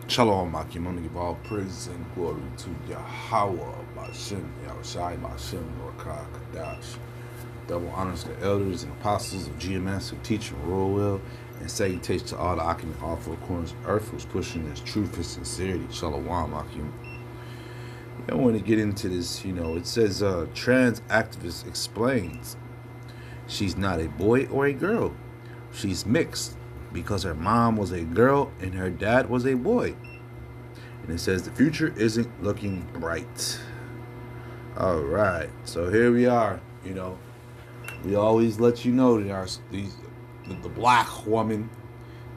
Shalom, Akim. I'm going to give all praise and glory to Yahweh, Bashem, Yahushai, Bashem, Rakah, Kadash. Double honors to the elders and apostles of GMS who teach and rule well, and salutation to all the Akim in all four corners of earth who's pushing this truth and sincerity. Shalom, Akim. I want to get into this, it says trans activist explains she's not a boy or a girl. She's mixed because her mom was a girl and her dad was a boy. And it says the future isn't looking bright. All right, so here we are. We always let you know that the black woman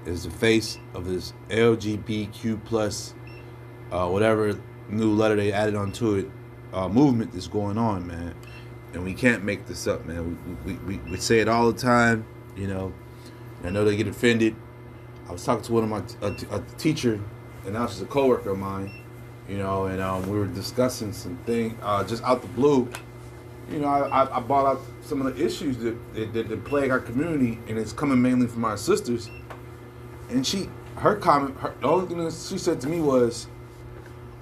is the face of this LGBTQ plus whatever new letter they added onto it movement that's going on, man. And we can't make this up, man. We say it all the time, I know they get offended. I was talking to one of my a teacher, and now she's a coworker of mine, and we were discussing some things just out the blue. I brought out some of the issues that plague our community, and it's coming mainly from our sisters. And the only thing that she said to me was,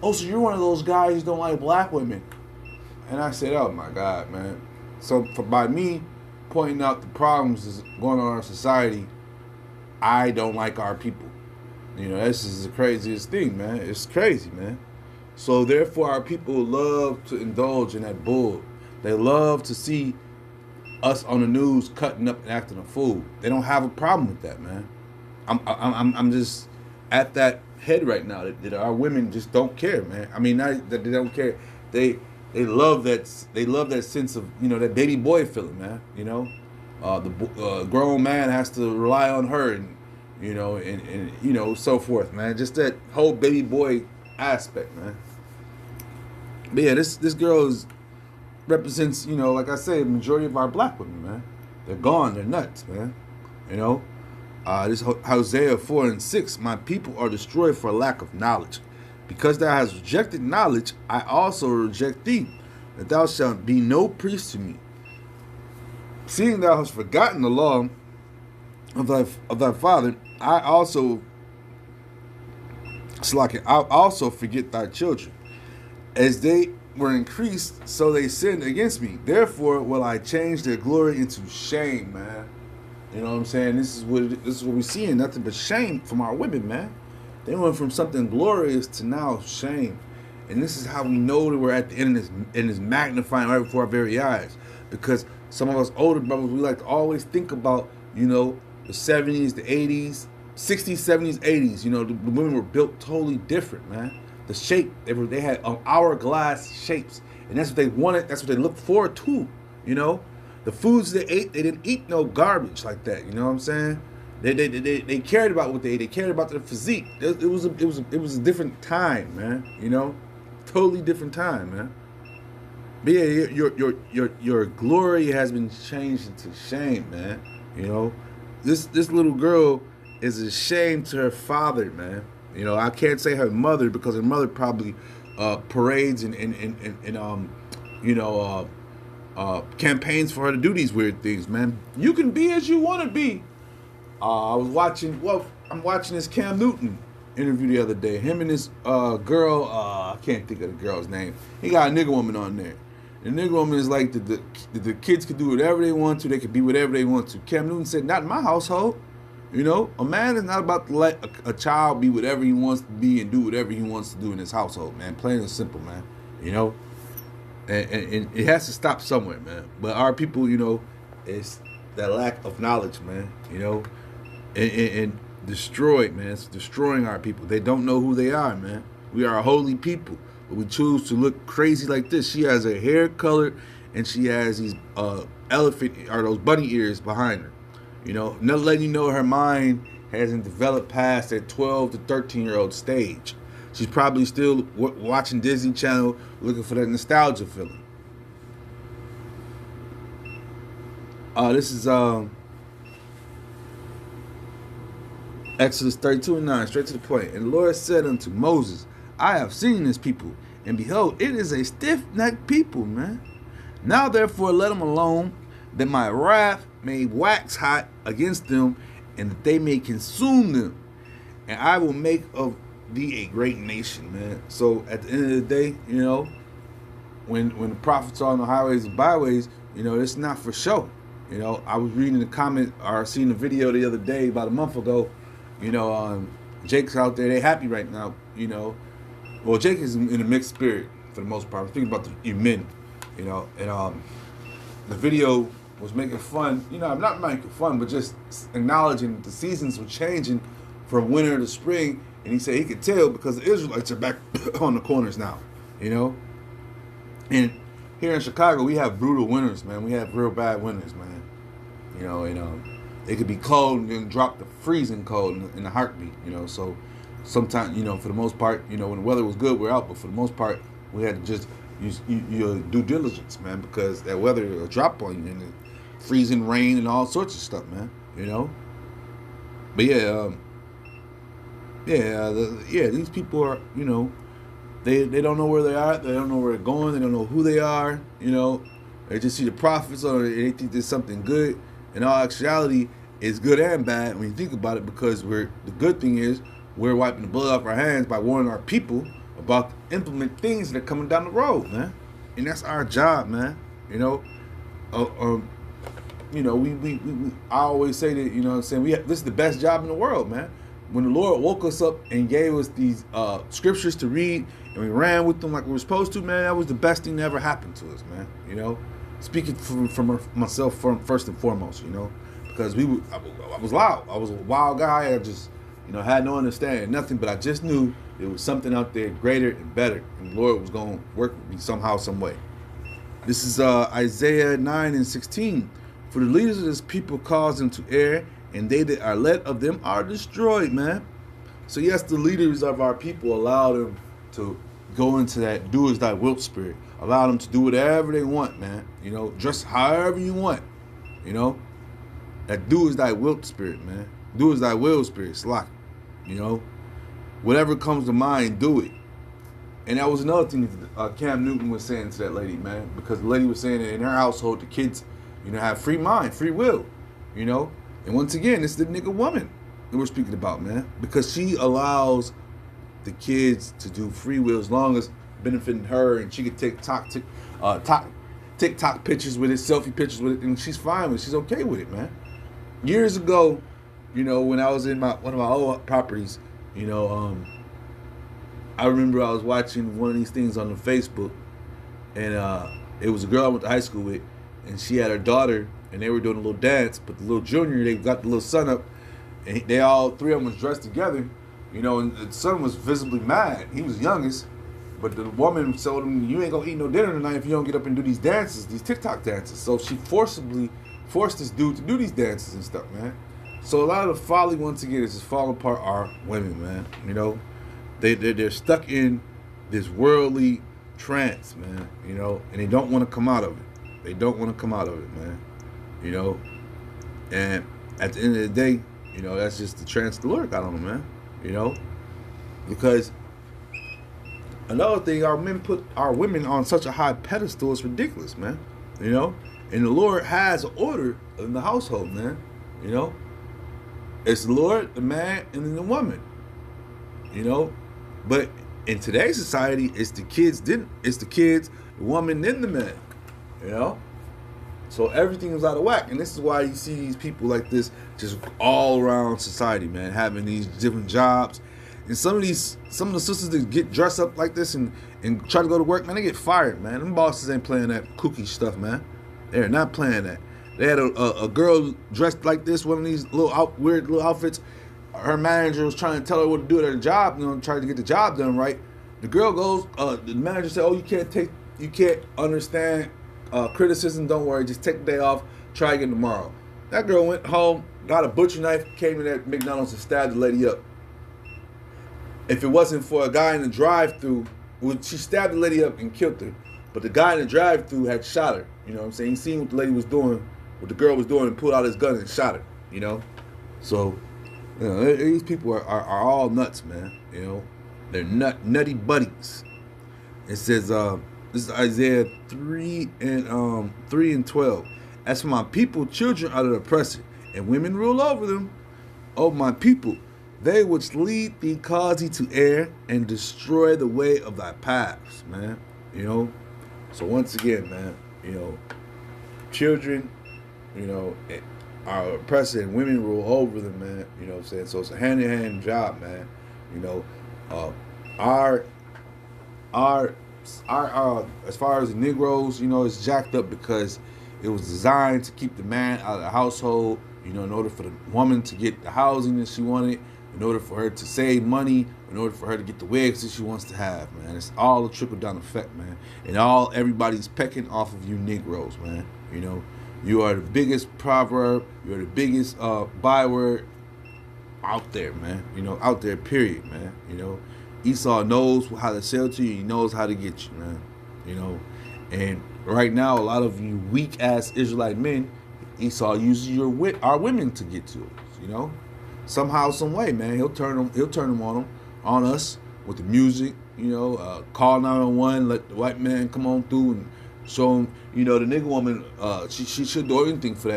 "Oh, so you're one of those guys who don't like black women?" And I said, "Oh my God, man!" So by me pointing out the problems that's going on in our society, I don't like our people. This is the craziest thing, man. It's crazy, man. So therefore, our people love to indulge in that bull. They love to see us on the news cutting up and acting a fool. They don't have a problem with that, man. I'm just at that head right now that our women just don't care, man. I mean, not that they don't care. They love that. They love that sense of that baby boy feeling, man. The grown man has to rely on her, and so forth, man. Just that whole baby boy aspect, man. But yeah, this girl represents, like I said, the majority of our black women, man. They're gone. They're nuts, man. This Hosea 4:6, my people are destroyed for lack of knowledge. Because thou hast rejected knowledge, I also reject thee, that thou shalt be no priest to me. Seeing thou hast forgotten the law of thy father, I also forget thy children. As they were increased, so they sinned against me. Therefore will I change their glory into shame, man. You know what I'm saying? This is what we're seeing. Nothing but shame from our women, man. They went from something glorious to now shame. And this is how we know that we're at the end of this, and it's magnifying right before our very eyes. Because some of us older brothers, we like to always think about, the 70s, the 80s, 60s, 70s, 80s. The women were built totally different, man. The shape, they had hourglass shapes. And that's what they wanted. That's what they looked forward to, The foods they ate, they didn't eat no garbage like that. You know what I'm saying? They cared about what they ate. They cared about their physique. It was a different time, man. Totally different time, man. But yeah, your glory has been changed into shame, man. This little girl is a shame to her father, man. I can't say her mother because her mother probably parades and campaigns for her to do these weird things, man. You can be as you want to be. I'm watching this Cam Newton interview the other day. Him and this girl, I can't think of the girl's name. He got a nigga woman on there. The nigga woman is like the kids could do whatever they want to. They could be whatever they want to. Cam Newton said, not in my household. A man is not about to let a child be whatever he wants to be and do whatever he wants to do in his household, man. Plain and simple, man. And it has to stop somewhere, man. But our people, it's that lack of knowledge, man. And destroyed, man. It's destroying our people. They don't know who they are, man. We are a holy people, but we choose to look crazy like this. She has her hair colored, and she has these those bunny ears behind her. Not letting you know her mind hasn't developed past that 12 to 13-year-old stage. She's probably still watching Disney Channel, looking for that nostalgia feeling. This is Exodus 32:9, straight to the point. And the Lord said unto Moses, I have seen this people, and behold, it is a stiff-necked people, man. Now therefore let them alone, that my wrath may wax hot against them, and that they may consume them. And I will make of thee a great nation, man. So at the end of the day, when the prophets are on the highways and byways, it's not for show. I was reading the comment or seeing the video the other day about a month ago. Jake's out there, they happy right now. Well, Jake is in a mixed spirit for the most part. I'm thinking about the men, and the video was making fun. Not making fun, but just acknowledging that the seasons were changing from winter to spring. And he said he could tell because the Israelites are back on the corners now. And here in Chicago, we have brutal winters, man. We have real bad winters, man. It could be cold and then drop to freezing cold in a heartbeat. So sometimes, for the most part, when the weather was good, we're out. But for the most part, we had to just use your due diligence, man, because that weather will drop on you and freezing rain and all sorts of stuff, man. But these people are, they don't know where they are. They don't know where they're going. They don't know who they are. They just see the prophets on it and they think there's something good. In all actuality, it's good and bad when you think about it, because the good thing is we're wiping the blood off our hands by warning our people about the implement things that are coming down the road, man. And that's our job, man. I always say that, this is the best job in the world, man. When the Lord woke us up and gave us these scriptures to read and we ran with them like we were supposed to, man, that was the best thing that ever happened to us, man. Speaking from myself first and foremost, because I was loud. I was a wild guy. I just, had no understanding, nothing, but I just knew there was something out there greater and better, and the Lord was going to work with me somehow, some way. This is Isaiah 9:16. For the leaders of this people cause them to err, and they that are led of them are destroyed, man. So yes, the leaders of our people allow them to go into that do as thy wilt spirit. Allow them to do whatever they want, man. Dress however you want. That do as thy wilt spirit, man. Do as thy will spirit, slack. Whatever comes to mind, do it. And that was another thing Cam Newton was saying to that lady, man, because the lady was saying that in her household, the kids, have free mind, free will, And once again, it's the nigga woman that we're speaking about, man, because she allows the kids to do free will as long as benefiting her, and she could take TikTok pictures with it, selfie pictures with it, and she's fine with it. She's okay with it, man. Years ago, when I was in one of my old properties, I remember I was watching one of these things on the Facebook, and it was a girl I went to high school with, and she had her daughter, and they were doing a little dance, but the little junior, they got the little son up, and they all three of them was dressed together, and the son was visibly mad. He was youngest, but the woman told him, you ain't gonna eat no dinner tonight if you don't get up and do these dances, these TikTok dances. So she forced this dude to do these dances and stuff, man. So a lot of the folly, once again, is just falling apart our women, man. They're stuck in this worldly trance, man, and they don't want to come out of it. They don't want to come out of it, man. And at the end of the day, that's just the trance the Lord got on them, man. Because another thing, our men put our women on such a high pedestal, it's ridiculous, man. And the Lord has an order in the household, man. It's the Lord, the man, and then the woman. But in today's society, it's the kids, the woman, then the man. So everything is out of whack, and this is why you see these people like this just all around society, man, having these different jobs. And some of the sisters that get dressed up like this and try to go to work, man, they get fired, man. Them bosses ain't playing that kooky stuff, man. They're not playing that. They had a girl dressed like this, one of these weird little outfits. Her manager was trying to tell her what to do at her job, trying to get the job done right. The girl goes, the manager said, "Oh, you can't understand criticism. Don't worry, just take the day off. Try again tomorrow." That girl went home, got a butcher knife, came in at McDonald's and stabbed the lady up. If it wasn't for a guy in the drive-thru, she stabbed the lady up and killed her. But the guy in the drive-thru had shot her. You know what I'm saying? He seen what the lady was doing, what the girl was doing, and pulled out his gun and shot her. So, these people are all nuts, man. They're nutty buddies. It says, this is Isaiah 3:12. As for my people, children are the oppressor, and women rule over them. Oh, my people, They which lead thee cause thee to err and destroy the way of thy paths, man. You know? So once again, man, you know, children, you know, are oppressed and women rule over them, man. You know what I'm saying? So it's a hand-in-hand job, man. You know, uh, our our as far as the Negroes, you know, it's jacked up because it was designed to keep the man out of the household. You know, in order for the woman to get the housing that she wanted, in order for her to save money, in order for her to get the wigs that she wants to have, man. It's all a trickle down effect, man. And everybody's pecking off of you Negroes, man. You know, you are the biggest proverb, you're the biggest byword out there, man. You know, out there, period, man. You know, Esau knows how to sell to you. He knows how to get you, man. You know, and right now, a lot of you weak ass Israelite men, Esau uses our women to get to us. You know, somehow, some way, man. He'll turn them on us with the music. You know, call 911, let the white man come on through and show him. You know, the nigga woman, she should do anything for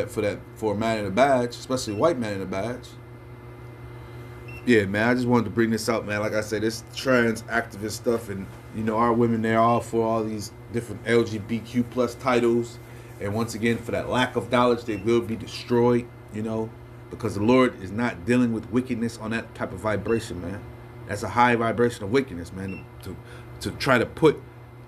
a man in a badge, especially a white man in a badge. Yeah, man, I just wanted to bring this out, man. Like I said, this trans activist stuff, and you know, our women, they're all for all these different LGBTQ plus titles, and once again, for that lack of knowledge, they will be destroyed. You know, because the Lord is not dealing with wickedness on that type of vibration, man. That's a high vibration of wickedness, man. To try to put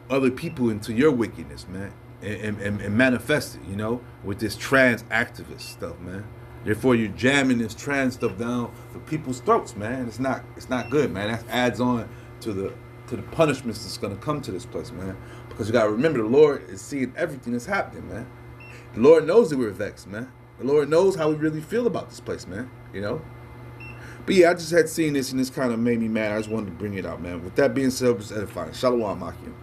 other people into your wickedness, man, and manifest it, you know, with this trans activist stuff, man. Therefore, you're jamming this trans stuff down for people's throats, man. It's not good, man. That adds on to the punishments that's gonna come to this place, man. Because you gotta remember, the Lord is seeing everything that's happening, man. The Lord knows that we're vexed, man. The Lord knows how we really feel about this place, man. You know. But yeah, I just had seen this and this kind of made me mad. I just wanted to bring it out, man. With that being said, it was edifying. Shalom, Akim.